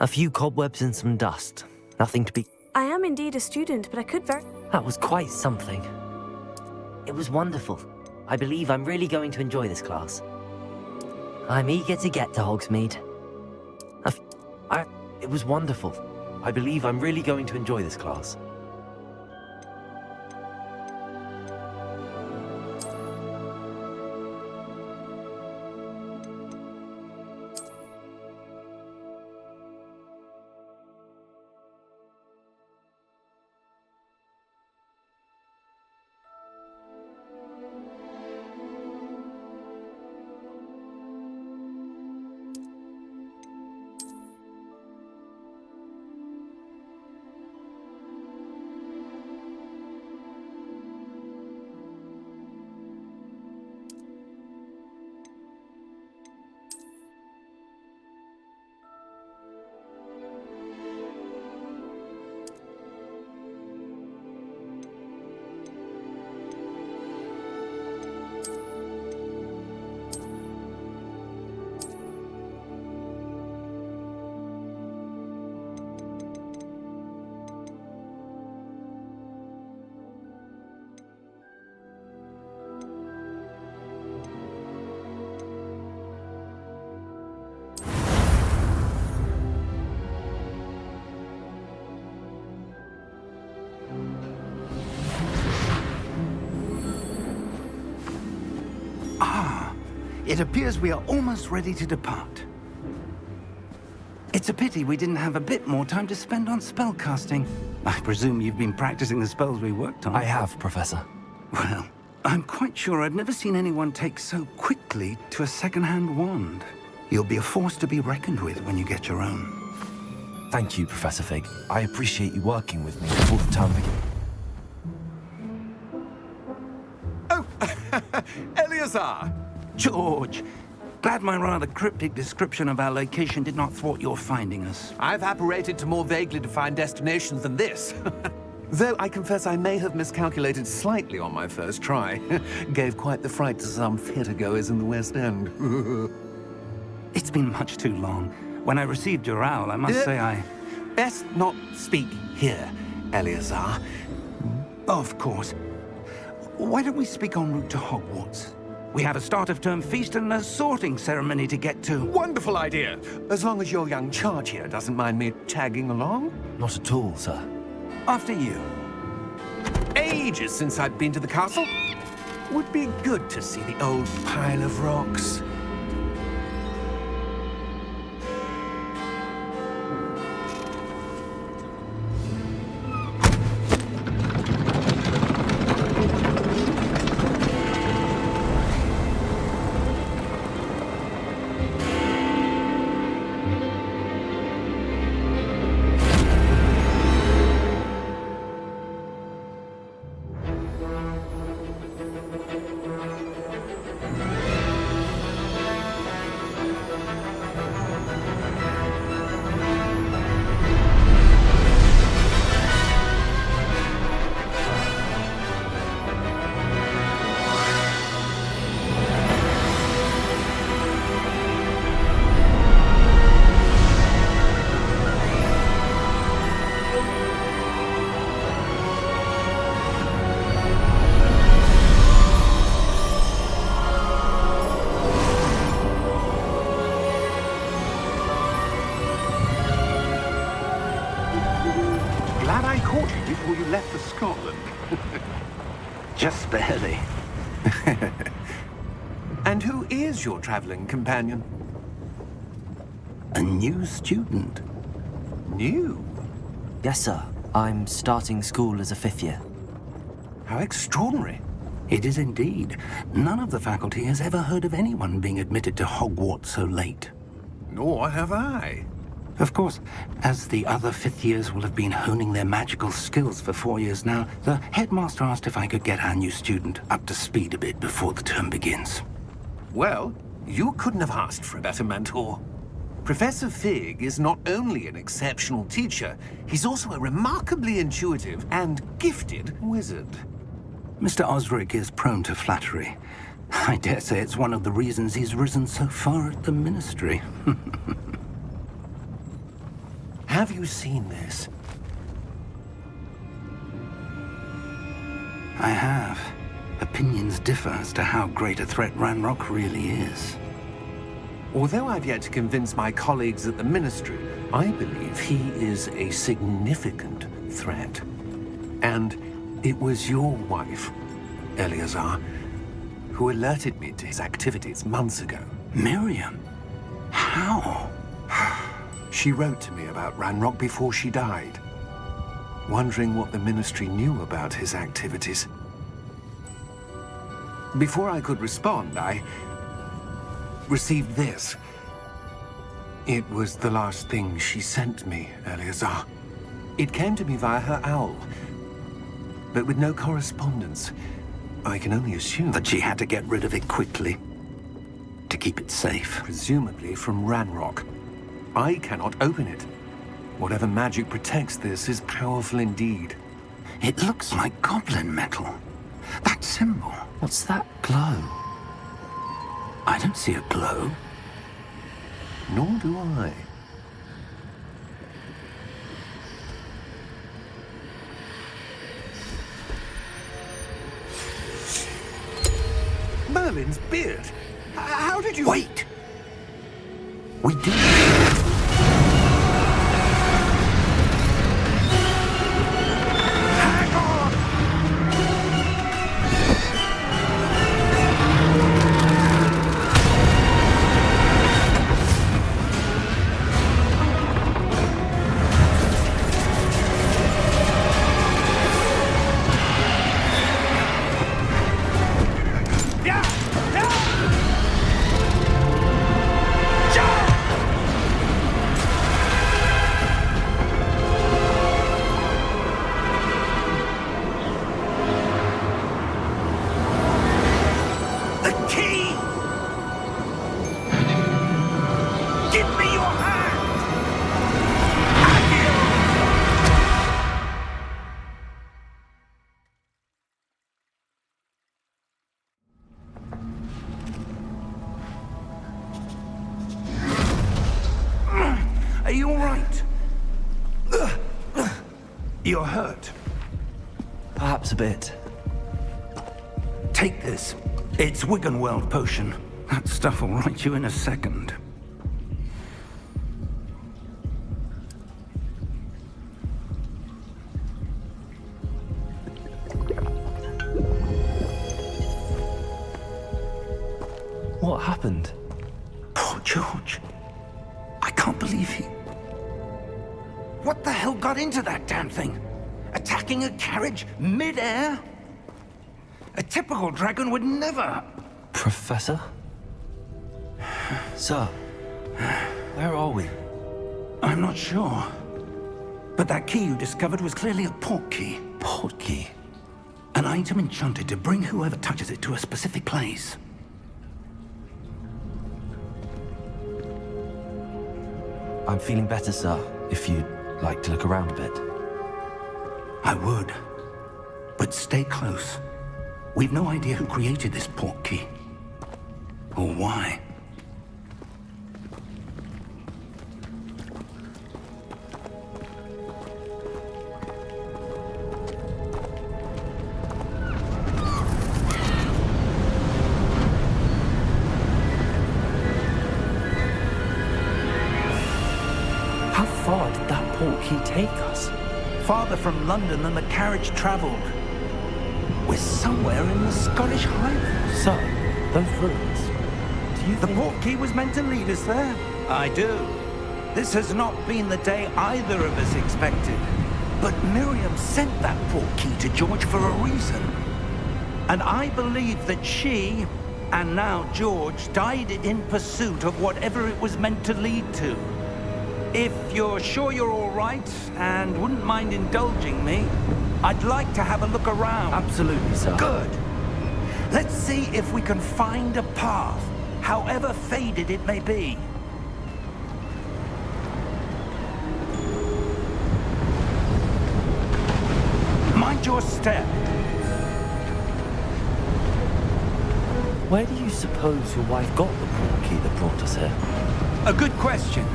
A few cobwebs and some dust. Nothing to be... I am indeed a student, but I could That was quite something. It was wonderful. I believe I'm really going to enjoy this class. I'm eager to get to Hogsmeade. It was wonderful. I believe I'm really going to enjoy this class. It appears we are almost ready to depart. It's a pity we didn't have a bit more time to spend on spellcasting. I presume you've been practicing the spells we worked on. I have, Professor. Well, I'm quite sure I've never seen anyone take so quickly to a second-hand wand. You'll be a force to be reckoned with when you get your own. Thank you, Professor Fig. I appreciate you working with me before the term begins. Oh, Eleazar! George, glad my rather cryptic description of our location did not thwart your finding us. I've apparated to more vaguely defined destinations than this. Though I confess I may have miscalculated slightly on my first try. Gave quite the fright to some theatre-goers in the West End. It's been much too long. When I received your owl, I must say I... Best not speak here, Eleazar. Of course. Why don't we speak en route to Hogwarts? We have a start-of-term feast and a sorting ceremony to get to. Wonderful idea! As long as your young charge here doesn't mind me tagging along. Not at all, sir. After you. Ages since I'd been to the castle. Would be good to see the old pile of rocks. Glad I caught you before you left for Scotland. Just barely. And who is your traveling companion? A new student. New? Yes, sir. I'm starting school as a 5th year. How extraordinary. It is indeed. None of the faculty has ever heard of anyone being admitted to Hogwarts so late. Nor have I. Of course, as the other 5th years will have been honing their magical skills for 4 years now, the headmaster asked if I could get our new student up to speed a bit before the term begins. Well, you couldn't have asked for a better mentor. Professor Fig is not only an exceptional teacher, he's also a remarkably intuitive and gifted wizard. Mr. Osric is prone to flattery. I dare say it's one of the reasons he's risen so far at the Ministry. Have you seen this? I have. Opinions differ as to how great a threat Ranrock really is. Although I've yet to convince my colleagues at the Ministry, I believe he is a significant threat. And it was your wife, Eleazar, who alerted me to his activities months ago. Miriam? How? She wrote to me about Ranrock before she died, wondering what the Ministry knew about his activities. Before I could respond, I received this. It was the last thing she sent me, Eleazar. It came to me via her owl, but with no correspondence. I can only assume That she had to get rid of it quickly. To keep it safe. presumably from Ranrock. I cannot open it. Whatever magic protects this is powerful indeed. It looks like goblin metal. That symbol. What's that glow? I don't see a glow. Nor do I. Merlin's beard. How did you... Wait! We do. right. You're hurt. Perhaps a bit. Take this. It's Wiggenweld potion. That stuff will right you in a second. What happened? Poor George. I can't believe he... What the hell got into that damn thing? Attacking a carriage mid-air? A typical dragon would never... Professor? Sir, where are we? I'm not sure. But that key you discovered was clearly a port key. Port key? An item enchanted to bring whoever touches it to a specific place. I'm feeling better, sir, if you'd like to look around a bit. I would. But stay close. We've no idea who created this port key. Or why. How far did that port key take us? Farther from London than the carriage traveled. We're somewhere in the Scottish Highlands. Sir, those ruins. Do you The think... port key was meant to lead us there? I do. This has not been the day either of us expected. But Miriam sent that port key to George for a reason. And I believe that she, and now George, died in pursuit of whatever it was meant to lead to. If you're sure you're all right, and wouldn't mind indulging me, I'd like to have a look around. Absolutely, sir. Good. Let's see if we can find a path, however faded it may be. Mind your step. Where do you suppose your wife got the port key that brought us here? A good question.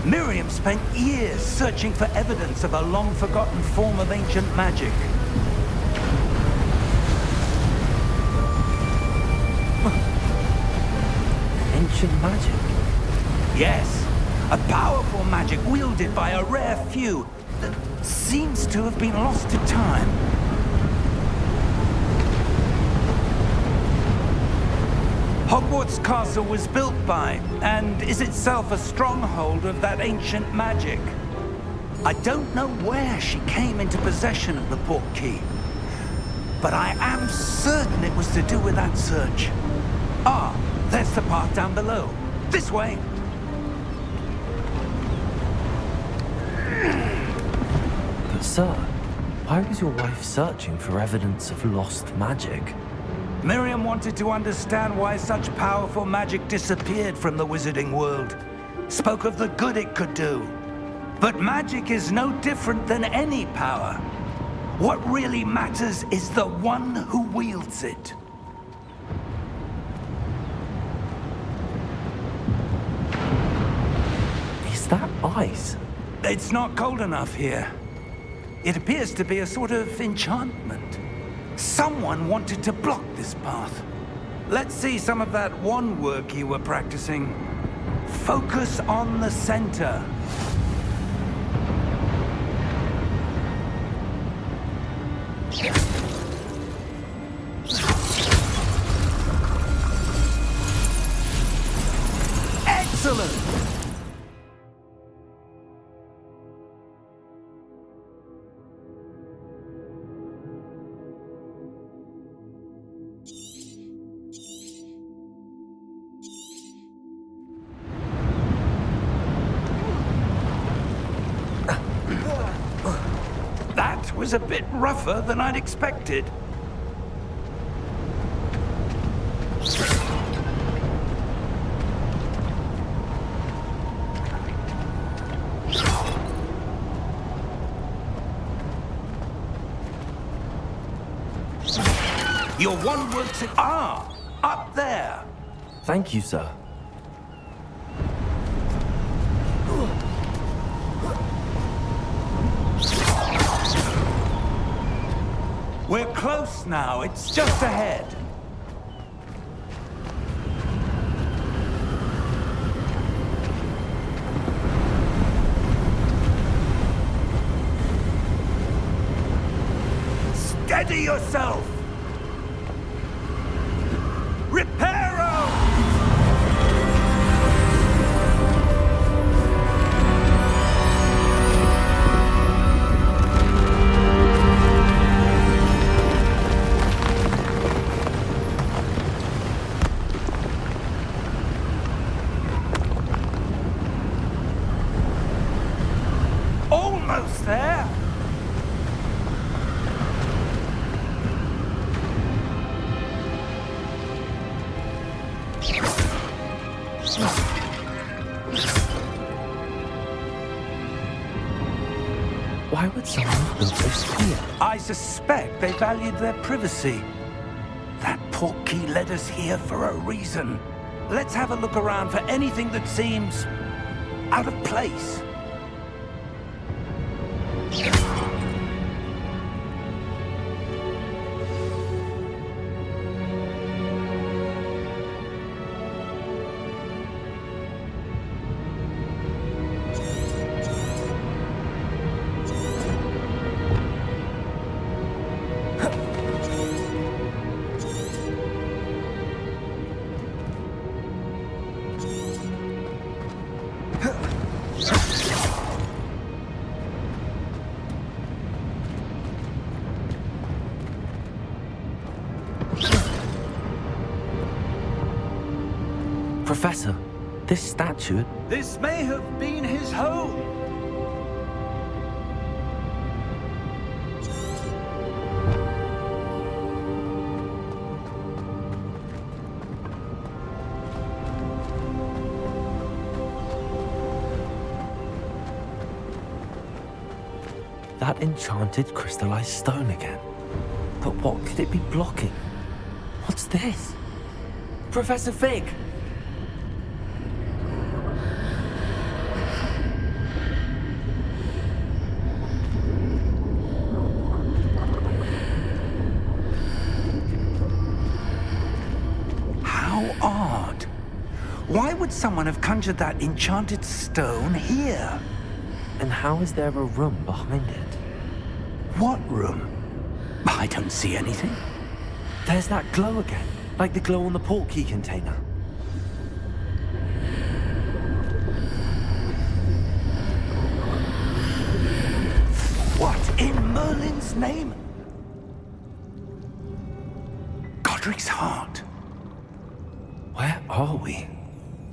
Miriam spent years searching for evidence of a long-forgotten form of ancient magic. Ancient magic? Yes, a powerful magic wielded by a rare few that seems to have been lost to time. Hogwarts Castle was built by, and is itself a stronghold of that ancient magic. I don't know where she came into possession of the port key, but I am certain it was to do with that search. Ah, there's the path down below. This way. But sir, why was your wife searching for evidence of lost magic? Miriam wanted to understand why such powerful magic disappeared from the wizarding world. Spoke of the good it could do. But magic is no different than any power. What really matters is the one who wields it. Is that ice? It's not cold enough here. It appears to be a sort of enchantment. Someone wanted to block this path. Let's see some of that wand work you were practicing. Focus on the center. Excellent! That was a bit rougher than I'd expected. Your wand works at... Ah! Up there! Thank you, sir. We're close now. It's just ahead. Steady yourself! Reparo! Almost there! Why would someone have built this here? I suspect they valued their privacy. That portkey led us here for a reason. Let's have a look around for anything that seems out of place. Professor, this statue... This may have been his home. That enchanted crystallized stone again. But what could it be blocking? What's this? Professor Fig! How odd. Why would someone have conjured that enchanted stone here? And how is there a room behind it? What room? I don't see anything. There's that glow again, like the glow on the portkey container. What in Merlin's name? Godric's heart. Where are we?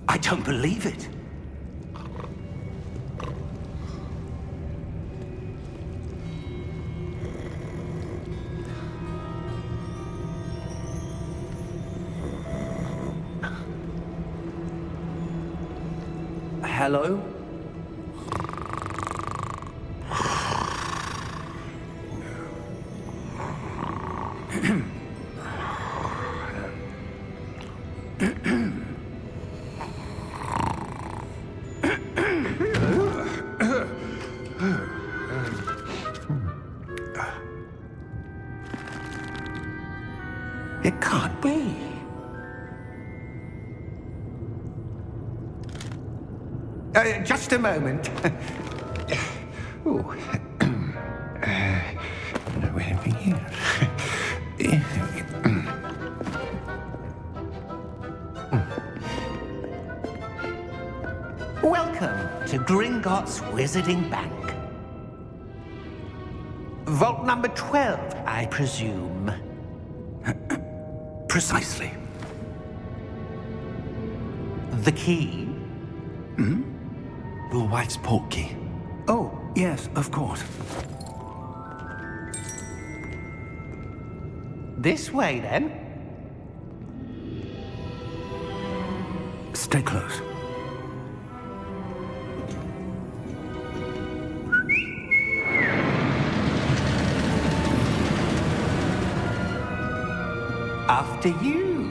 I don't believe it. Hello? It can't be. Just a moment. Ooh. Where have we here? Welcome to Gringotts Wizarding Bank. Vault number 12, I presume. Precisely. The key? Your wife's portkey. Oh, yes, of course. This way, then. Stay close. After you.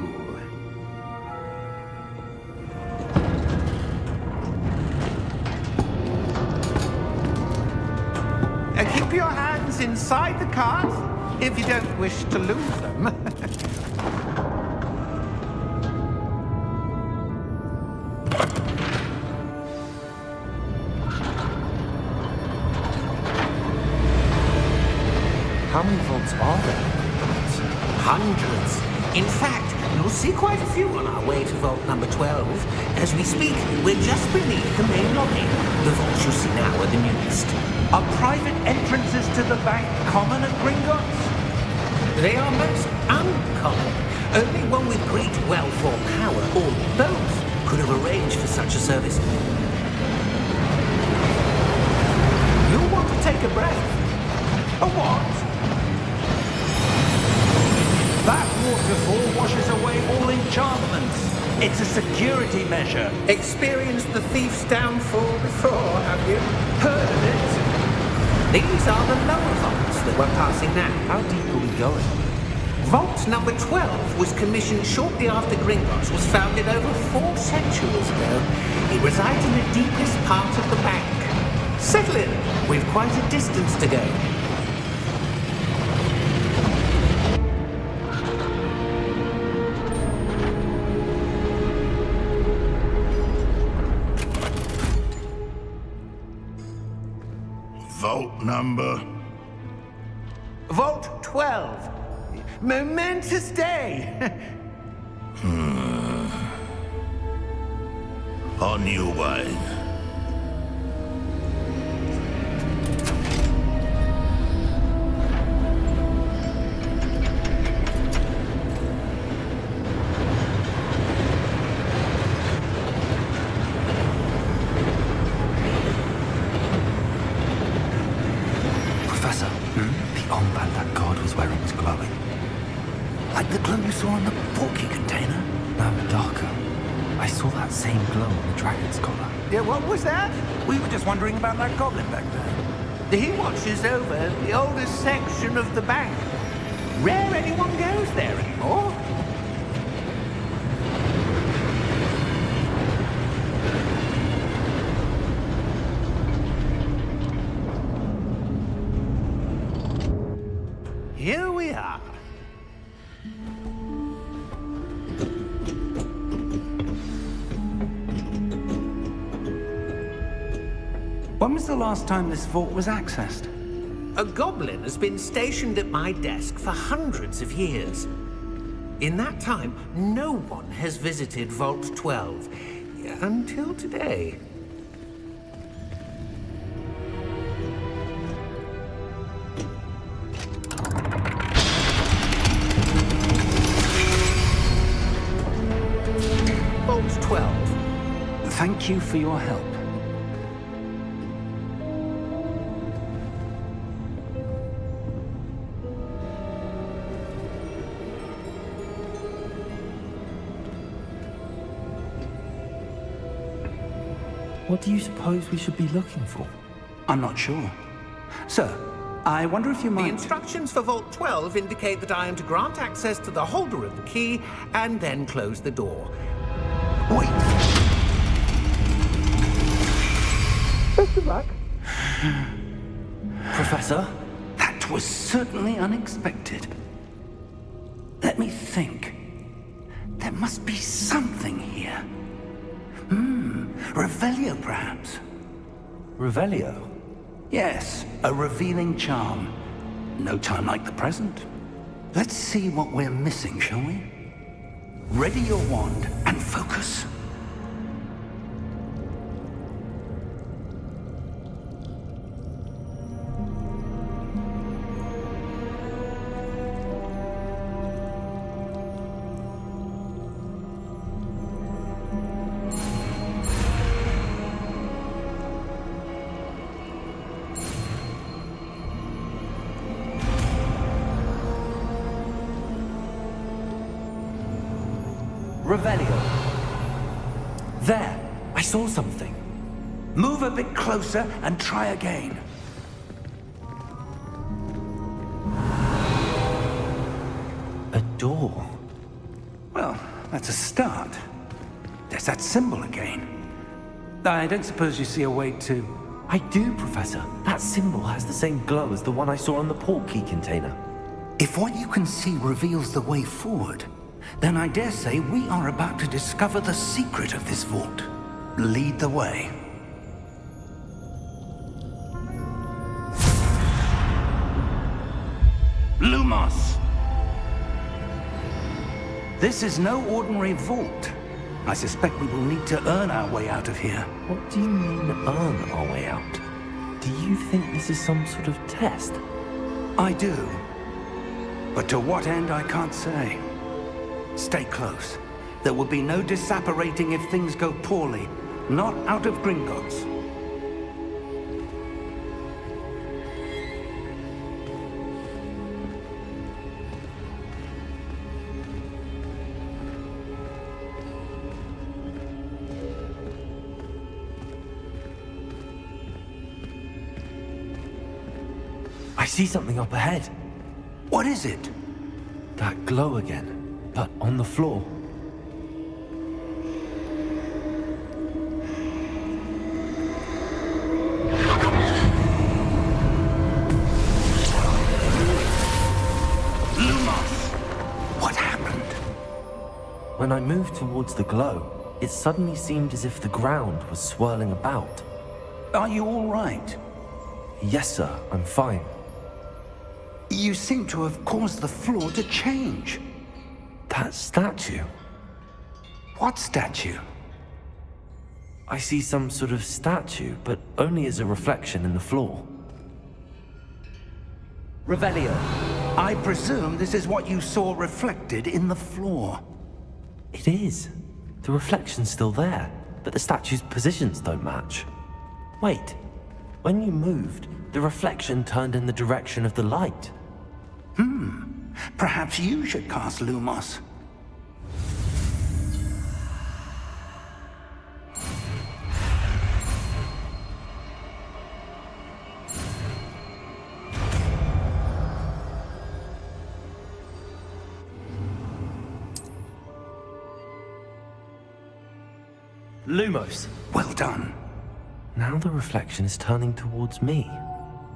Keep your hands inside the cart if you don't wish to lose them. How many vaults are there? Hundreds. In fact, you'll see quite a few on our way to vault number 12. As we speak, we're just beneath the main lobby. The vaults you see now are the newest. Are private entrances to the bank common at Gringotts? They are most uncommon. Only one with great wealth or power, or both, could have arranged for such a service. You'll want to take a breath. A what? That waterfall washes away all enchantments. It's a security measure. Experienced the thief's downfall before, have you? Heard of it? These are the lower vaults that we're passing now. How deep are we going? Vault number 12 was commissioned shortly after Gringotts was founded over 4 centuries ago. It resides in the deepest part of the bank. Settle in. We've quite a distance to go. Vault number? Vault 12. Momentous day. On your way. Professor, the armband that guard was wearing was glowing. Like the glow you saw on the porky container? No, darker. I saw that same glow on the dragon's collar. Yeah, what was that? We were just wondering about that goblin back there. He watches over the oldest section of the bank. Rare anyone goes there anymore. Here we are. When was the last time this vault was accessed? A goblin has been stationed at my desk for hundreds of years. In that time, no one has visited Vault 12 until today. Vault 12. Thank you for your help. What do you suppose we should be looking for? I'm not sure. Sir, I wonder if you The might... instructions for Vault 12 indicate that I am to grant access to the holder of the key and then close the door. Wait! Best of luck. Professor? That was certainly unexpected. Let me think. There must be something here. Revelio, perhaps? Revelio? Yes, a revealing charm. No time like the present. Let's see what we're missing, shall we? Ready your wand and focus. Revelio. There! I saw something. Move a bit closer and try again. A door. Well, that's a start. There's that symbol again. I don't suppose you see a way to... I do, Professor. That symbol has the same glow as the one I saw on the port key container. If what you can see reveals the way forward, then I dare say we are about to discover the secret of this vault. Lead the way. Lumos! This is no ordinary vault. I suspect we will need to earn our way out of here. What do you mean, earn our way out? Do you think this is some sort of test? I do. But to what end, I can't say. Stay close. There will be no disapparating if things go poorly. Not out of Gringotts. I see something up ahead. What is it? That glow again, but on the floor. Lumos! What happened? When I moved towards the glow, it suddenly seemed as if the ground was swirling about. Are you all right? Yes, sir, I'm fine. You seem to have caused the floor to change. That statue. What statue? I see some sort of statue, but only as a reflection in the floor. Revelio. I presume this is what you saw reflected in the floor. It is. The reflection's still there, but the statue's positions don't match. Wait. When you moved, the reflection turned in the direction of the light. Perhaps you should cast Lumos. Lumos! Well done. Now the reflection is turning towards me.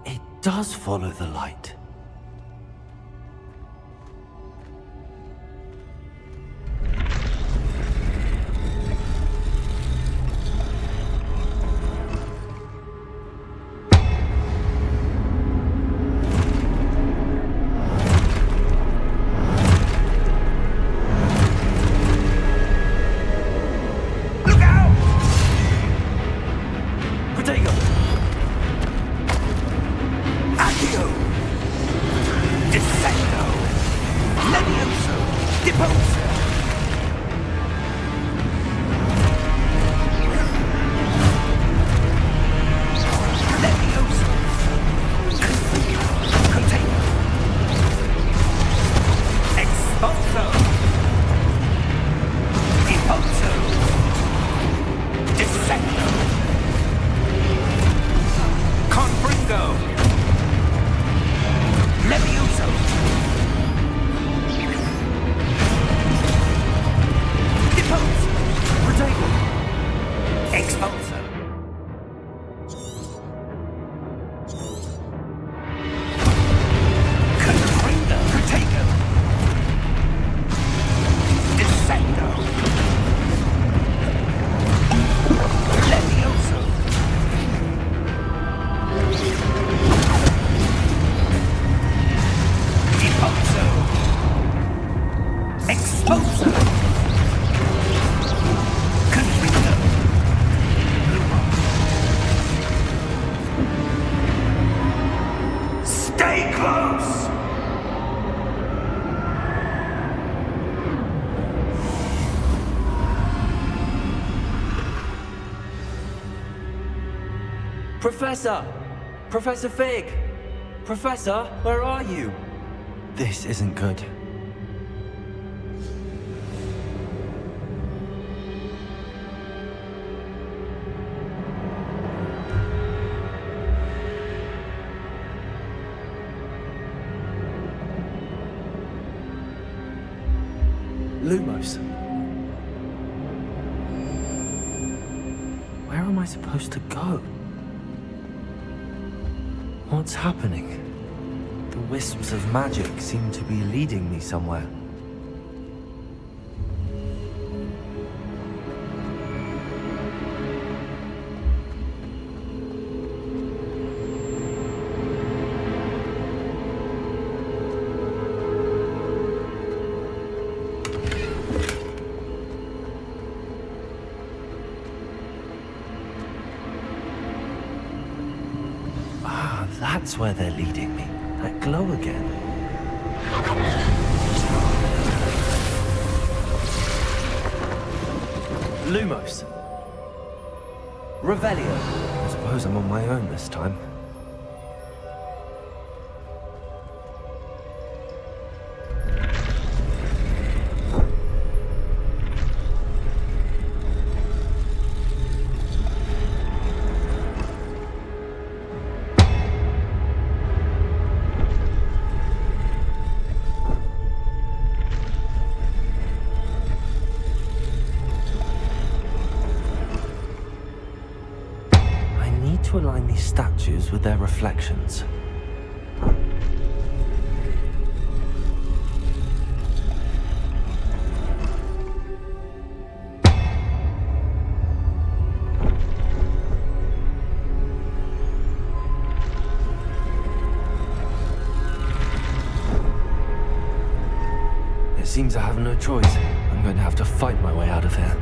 It does follow the light. Professor! Professor Fig! Professor, where are you? This isn't good. Lumos. Where am I supposed to go? What's happening? The wisps of magic seem to be leading me somewhere. That's where they're leading me. That glow again. Lumos. Revelio. I suppose I'm on my own this time. To align these statues with their reflections. It seems I have no choice. I'm going to have to fight my way out of here.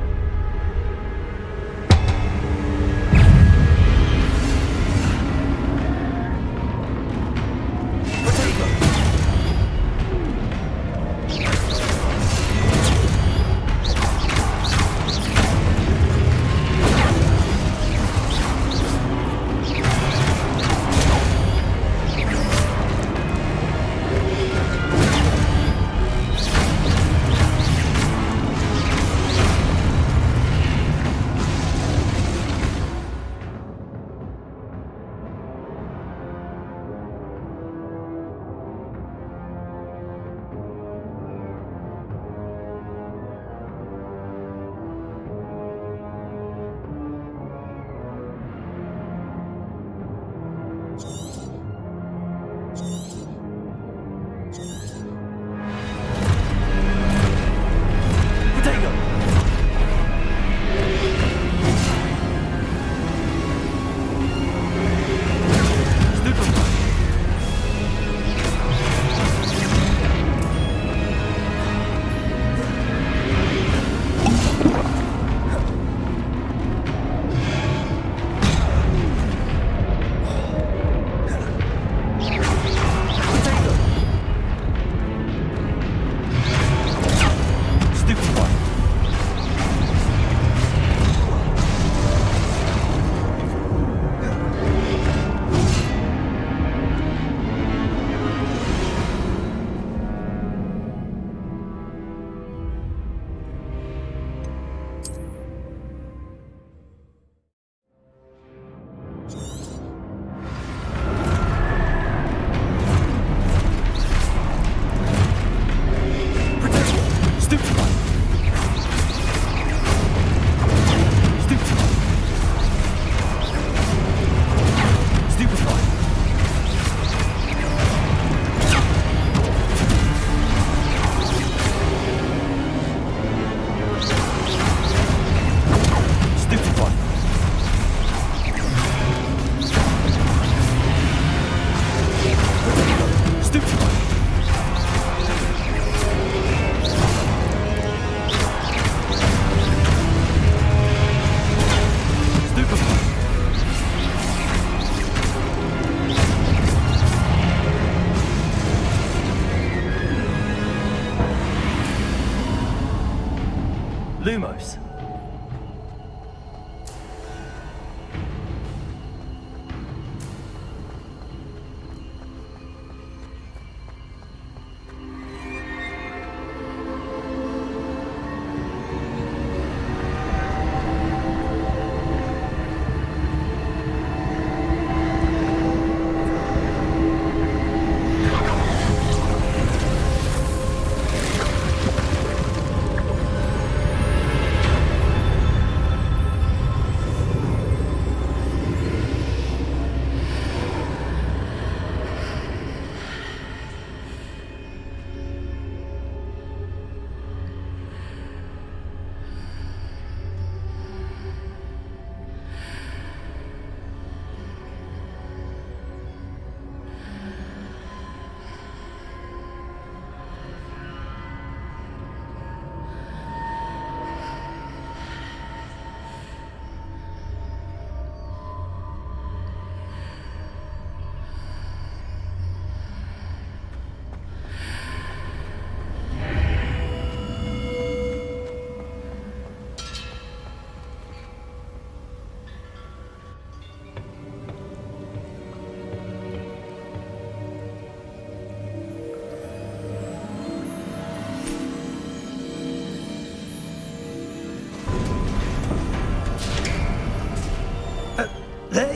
Lumos.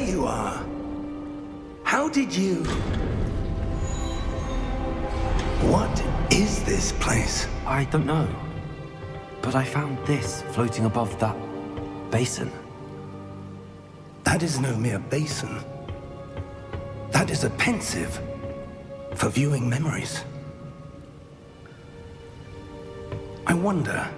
you are. How did you... What is this place? I don't know. But I found this floating above that basin. That is no mere basin. That is a pensive for viewing memories. I wonder...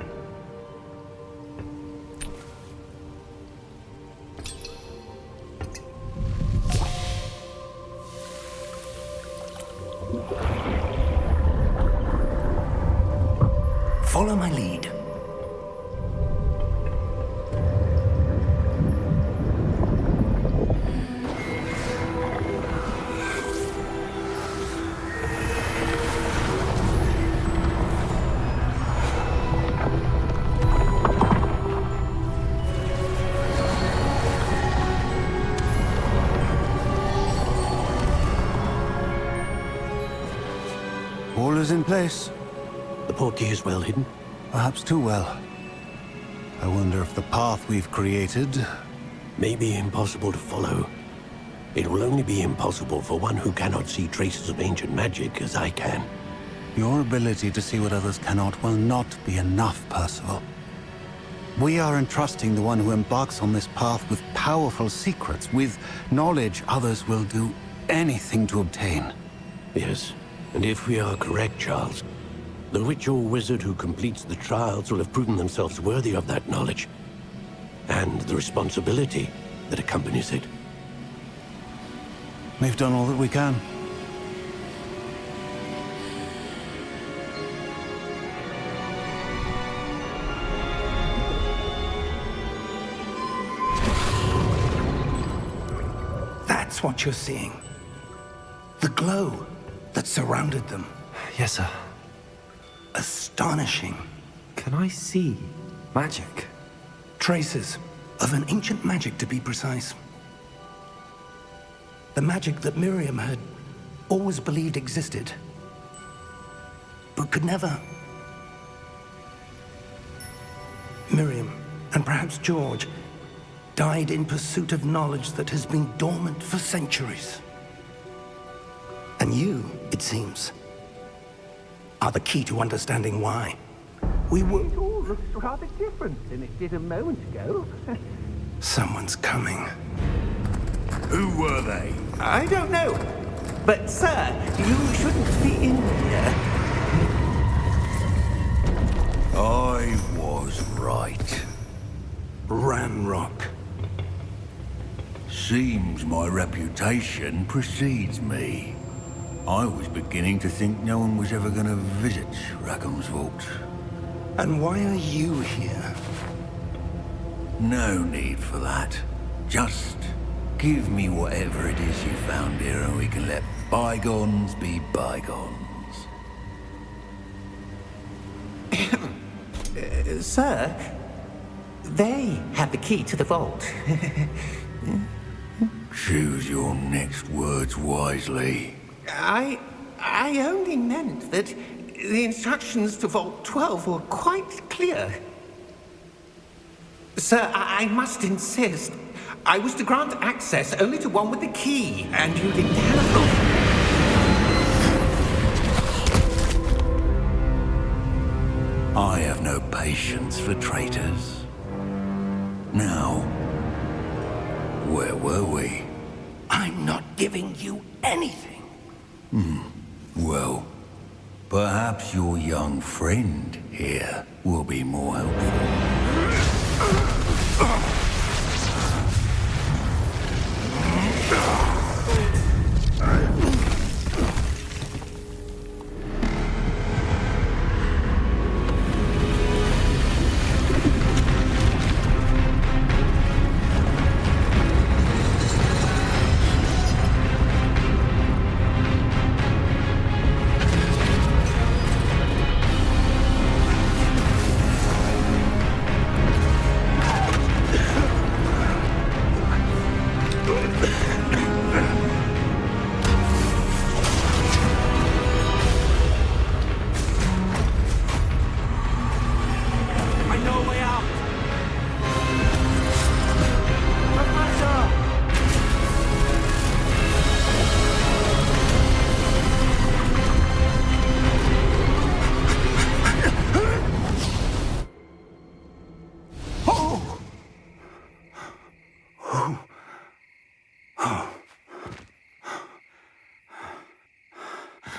Follow my lead. All is in place. The portkey is well hidden. Perhaps too well. I wonder if the path we've created... May be impossible to follow. It will only be impossible for one who cannot see traces of ancient magic as I can. Your ability to see what others cannot will not be enough, Percival. We are entrusting the one who embarks on this path with powerful secrets, with knowledge others will do anything to obtain. Yes, and if we are correct, Charles, the witch or wizard who completes the trials will have proven themselves worthy of that knowledge, and the responsibility that accompanies it. We've done all that we can. That's what you're seeing. The glow that surrounded them. Yes, sir. Astonishing. Can I see magic? Traces of an ancient magic, to be precise. The magic that Miriam had always believed existed, but could never. Miriam, and perhaps George, died in pursuit of knowledge that has been dormant for centuries. And you, it seems, are the key to understanding why. We were... It all looks rather different than it did a moment ago. Someone's coming. Who were they? I don't know. But, sir, you shouldn't be in here. I was right. Ranrock. Seems my reputation precedes me. I was beginning to think no one was ever going to visit Rackham's vault. And why are you here? No need for that. Just give me whatever it is you found here and we can let bygones be bygones. Sir, they have the key to the vault. Choose your next words wisely. I only meant that the instructions to Vault 12 were quite clear. Sir, I must insist. I was to grant access only to one with the key, and you didn't have... I have no patience for traitors. Now, where were we? I'm not giving you anything. Well, perhaps your young friend here will be more helpful.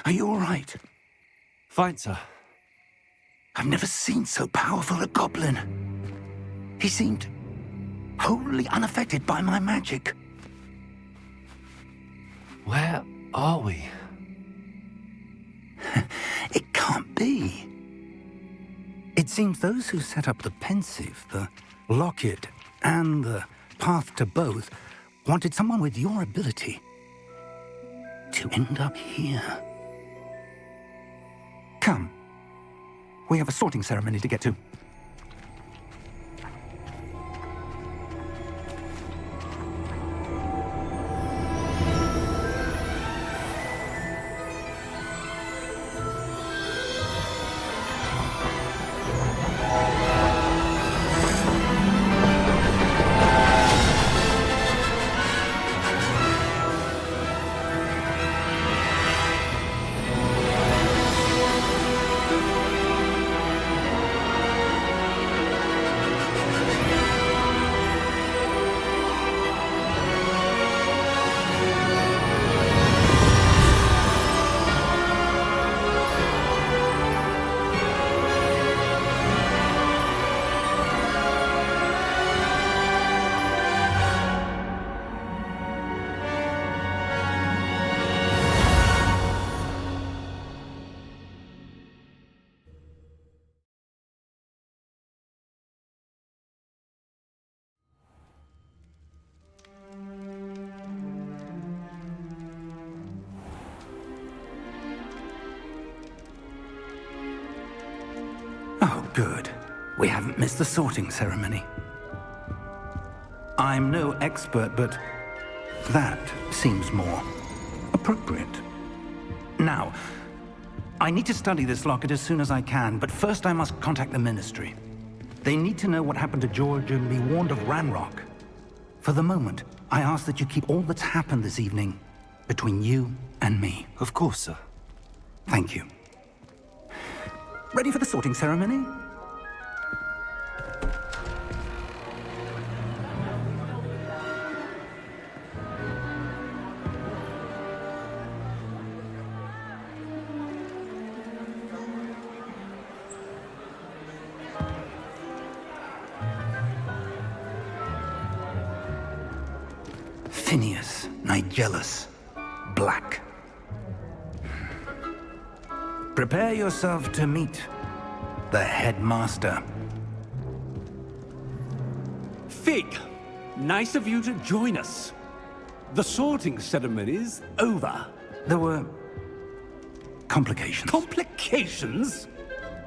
Are you all right? Fine, sir. I've never seen so powerful a goblin. He seemed wholly unaffected by my magic. Where are we? It can't be. It seems those who set up the pensive, the locket, and the path to both wanted someone with your ability to end up here. Come. We have a sorting ceremony to get to. Oh, good. We haven't missed the sorting ceremony. I'm no expert, but that seems more appropriate. Now, I need to study this locket as soon as I can, but first I must contact the Ministry. They need to know what happened to George and be warned of Ranrock. For the moment, I ask that you keep all that's happened this evening between you and me. Of course, sir. Thank you. Ready for the sorting ceremony? Phineas, Nigellus, Black. Prepare yourself to meet the headmaster. Fig, nice of you to join us. The sorting ceremony's over. There were complications. Complications?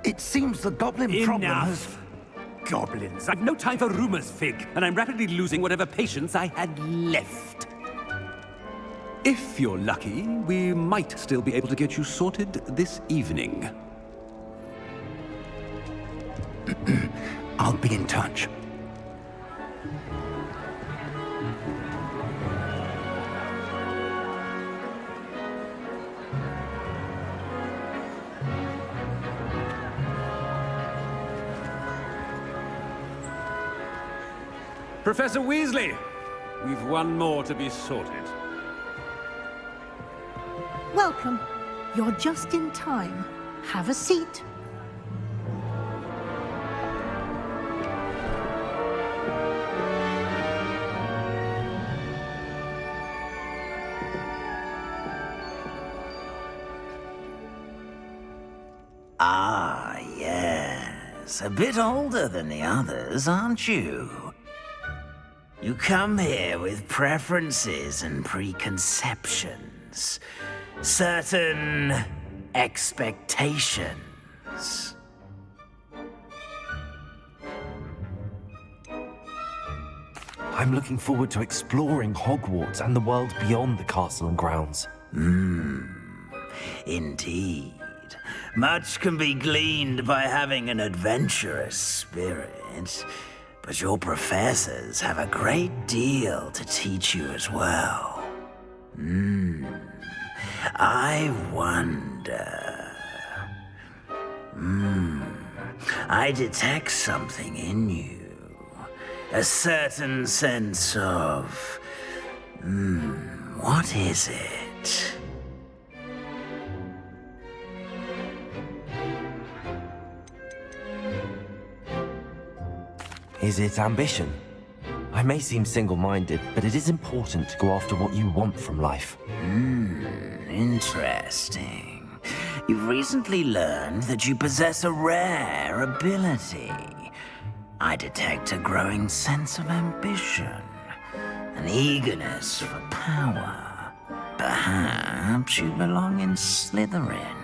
It seems the goblin problem has... Enough! Goblins. I've no time for rumors, Fig, and I'm rapidly losing whatever patience I had left. If you're lucky, we might still be able to get you sorted this evening. I'll be in touch. Professor Weasley, we've one more to be sorted. Welcome. You're just in time. Have a seat. Ah, yes. A bit older than the others, aren't you? You come here with preferences and preconceptions. Certain expectations. I'm looking forward to exploring Hogwarts and the world beyond the castle and grounds. Indeed. Much can be gleaned by having an adventurous spirit, but your professors have a great deal to teach you as well. I wonder... I detect something in you. A certain sense of... what is it? Is it ambition? I may seem single-minded, but it is important to go after what you want from life. Interesting. You've recently learned that you possess a rare ability. I detect a growing sense of ambition, an eagerness for power. Perhaps you belong in Slytherin.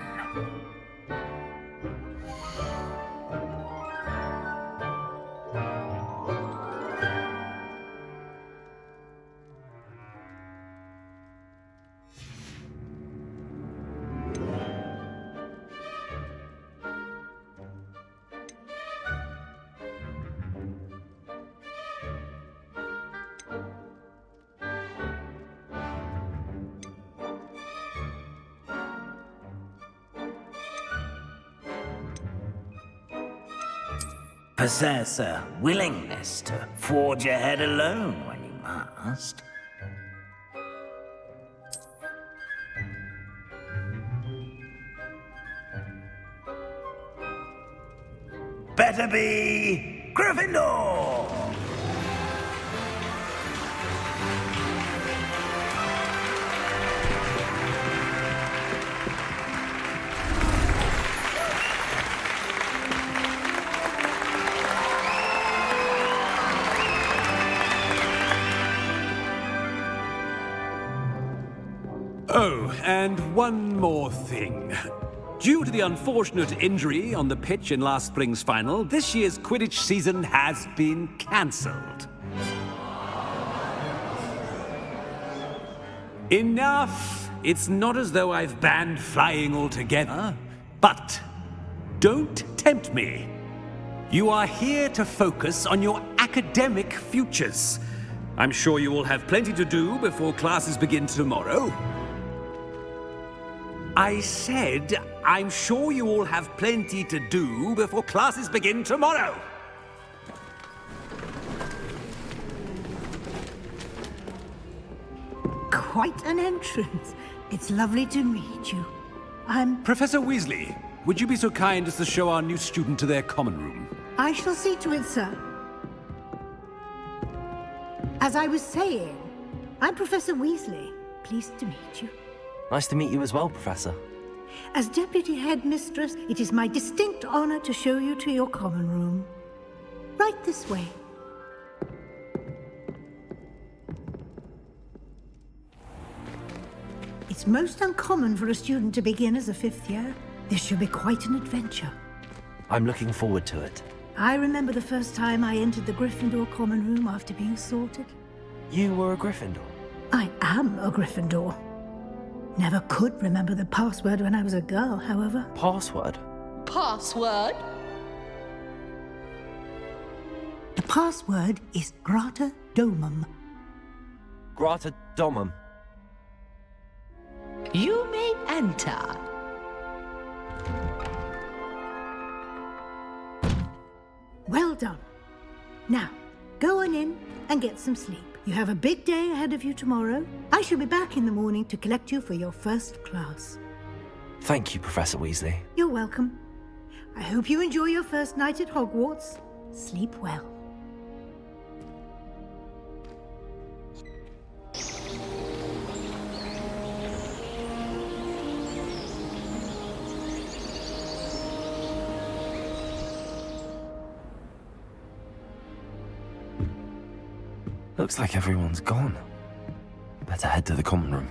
Possess a willingness to forge ahead alone when you must. Better be Gryffindor! Oh, and one more thing. Due to the unfortunate injury on the pitch in last spring's final, this year's Quidditch season has been cancelled. Enough! It's not as though I've banned flying altogether, but don't tempt me. You are here to focus on your academic futures. I'm sure you will have plenty to do before classes begin tomorrow. I said, I'm sure you all have plenty to do before classes begin tomorrow. Quite an entrance. It's lovely to meet you. I'm... Professor Weasley, would you be so kind as to show our new student to their common room? I shall see to it, sir. As I was saying, I'm Professor Weasley. Pleased to meet you. Nice to meet you as well, Professor. As Deputy Headmistress, it is my distinct honor to show you to your common room. Right this way. It's most uncommon for a student to begin as a fifth year. This should be quite an adventure. I'm looking forward to it. I remember the first time I entered the Gryffindor common room after being sorted. You were a Gryffindor? I am a Gryffindor. Never could remember the password when I was a girl, however. Password? Password? The password is Grata Domum. Grata Domum. You may enter. Well done. Now, go on in and get some sleep. You have a big day ahead of you tomorrow. I shall be back in the morning to collect you for your first class. Thank you, Professor Weasley. You're welcome. I hope you enjoy your first night at Hogwarts. Sleep well. Looks like everyone's gone. Better head to the common room.